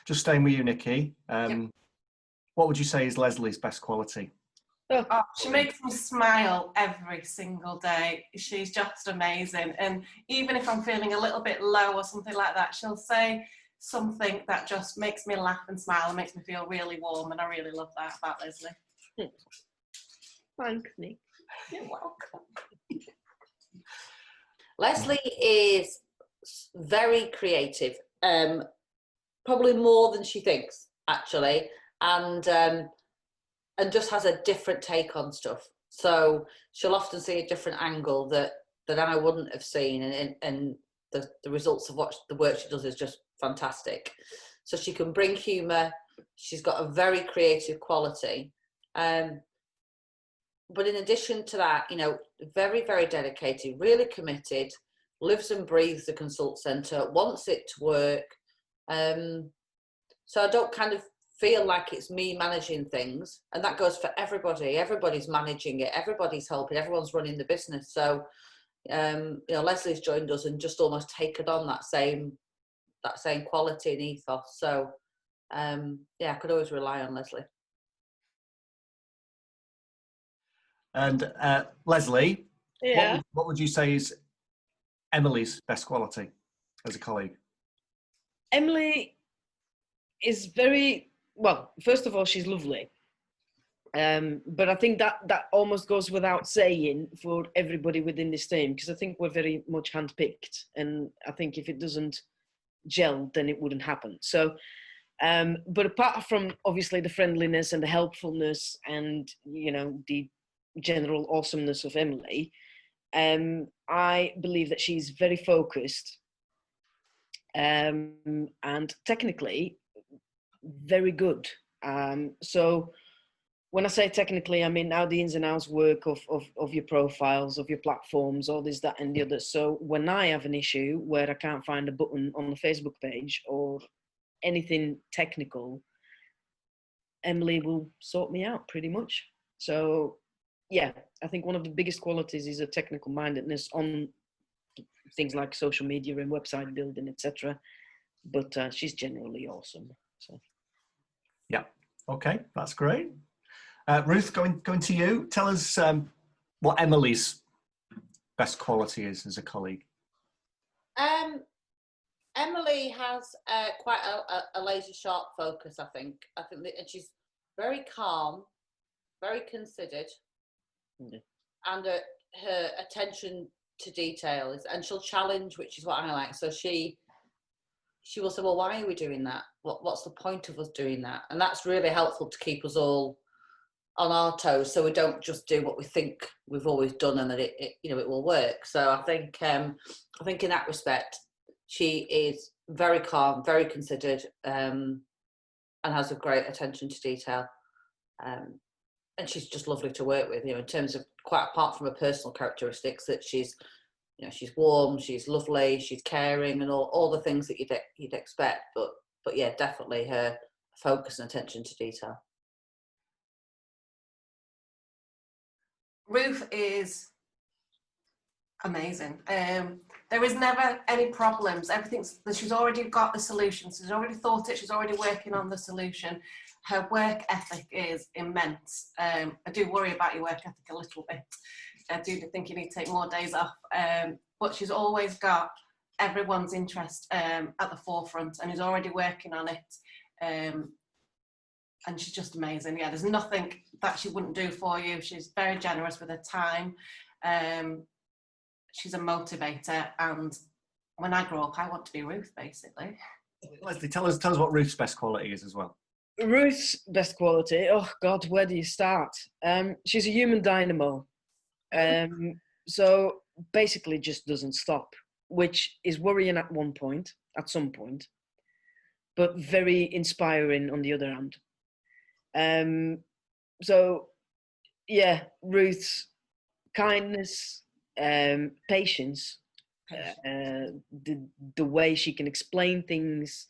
Just staying with you, Nikki. Yep. What would you say is Leslie's best quality? Oh, she makes me smile every single day. She's just amazing. And even if I'm feeling a little bit low or something like that, she'll say something that just makes me laugh and smile and makes me feel really warm. And I really love that about Leslie. Thanks, Nick. You're welcome. Leslie is very creative, probably more than she thinks, actually, and just has a different take on stuff. So she'll often see a different angle that I wouldn't have seen, and the results of what the work she does is just fantastic. So she can bring humour. She's got a very creative quality. But in addition to that, you know, very, very dedicated, really committed, lives and breathes the consult centre, wants it to work. So I don't kind of feel like it's me managing things. And that goes for everybody. Everybody's managing it. Everybody's helping. Everyone's running the business. So, you know, Leslie's joined us and just almost taken on that same quality and ethos. So, yeah, I could always rely on Leslie. And Leslie, yeah. what would you say is Emily's best quality as a colleague? Emily is very, well, first of all, she's lovely. But I think that almost goes without saying for everybody within this team, because I think we're very much handpicked. And I think if it doesn't gel, then it wouldn't happen. So, but apart from obviously the friendliness and the helpfulness and, you know, the general awesomeness of Emily, I believe that she's very focused and technically very good. So when I say technically, I mean now the ins and outs work of your profiles, of your platforms, all this, that and the other. So when I have an issue where I can't find a button on the Facebook page or anything technical, Emily will sort me out pretty much. So yeah, I think one of the biggest qualities is a technical mindedness on things like social media and website building, etc. But she's generally awesome. So. Yeah. Okay, that's great. Ruth, going to you. Tell us what Emily's best quality is as a colleague. Emily has quite a laser sharp focus. I think that, and she's very calm, very considered. And her attention to detail is, and she'll challenge, which is what I like. So she will say, well, why are we doing that? What's the point of us doing that? And that's really helpful to keep us all on our toes, so we don't just do what we think we've always done and that it you know, it will work. So I think in that respect, she is very calm, very considered, and has a great attention to detail. And she's just lovely to work with, you know, in terms of, quite apart from her personal characteristics, that she's, you know, she's warm, she's lovely, she's caring, and all the things that you'd expect. But yeah, definitely her focus and attention to detail. Ruth is amazing. There is never any problems. She's already got the solution. She's already thought it. She's already working on the solution. Her work ethic is immense. I do worry about your work ethic a little bit. I do think you need to take more days off. But she's always got everyone's interest at the forefront and is already working on it. And she's just amazing. Yeah, there's nothing that she wouldn't do for you. She's very generous with her time. She's a motivator. And when I grow up, I want to be Ruth, basically. Leslie, tell us what Ruth's best quality is as well. Ruth's best quality, oh God, where do you start? She's a human dynamo. So basically just doesn't stop, which is worrying at some point, but very inspiring on the other hand. So yeah, Ruth's kindness, patience, the way she can explain things.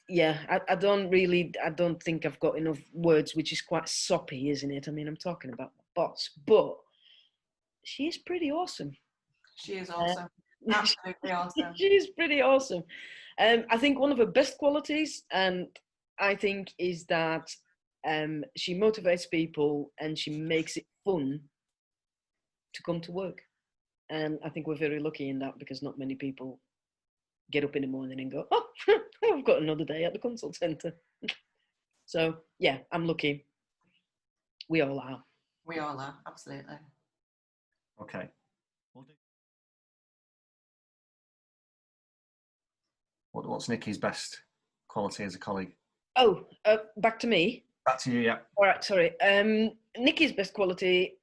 I don't think I've got enough words, which is quite soppy, isn't it? I mean, I'm talking about my boss, but she is pretty awesome. She is awesome. Absolutely awesome. She's pretty awesome. I think one of her best qualities, and I think, is that she motivates people and she makes it fun to come to work. And I think we're very lucky in that, because not many people get up in the morning and go, oh, I've got another day at the consult centre. So, yeah, I'm lucky. We all are. We all are, absolutely. Okay. What's Nikki's best quality as a colleague? Oh, back to me. Back to you, yeah. All right, sorry. Nikki's best quality,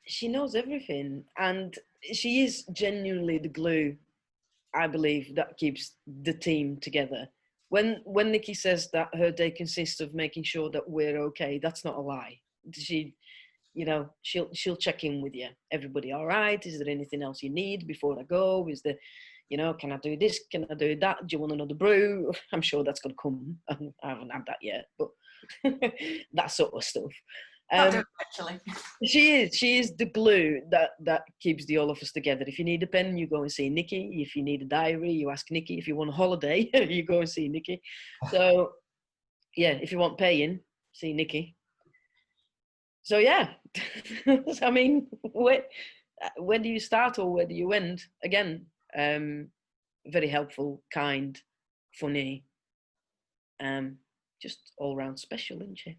she knows everything, and she is genuinely the glue, I believe, that keeps the team together. When Nikki says that her day consists of making sure that we're okay, that's not a lie. She'll check in with you. Everybody all right? Is there anything else you need before I go? Is there, can I do this? Can I do that? Do you want another brew? I'm sure that's going to come. I haven't had that yet, but that sort of stuff. Actually. She is the glue that keeps the all of us together. If you need a pen, you go and see Nikki. If you need a diary, you ask Nikki. If you want a holiday, you go and see Nikki. So, yeah, if you want paying, see Nikki. So, yeah, I mean, where do you start or where do you end? Again, very helpful, kind, funny, just all round special, isn't she?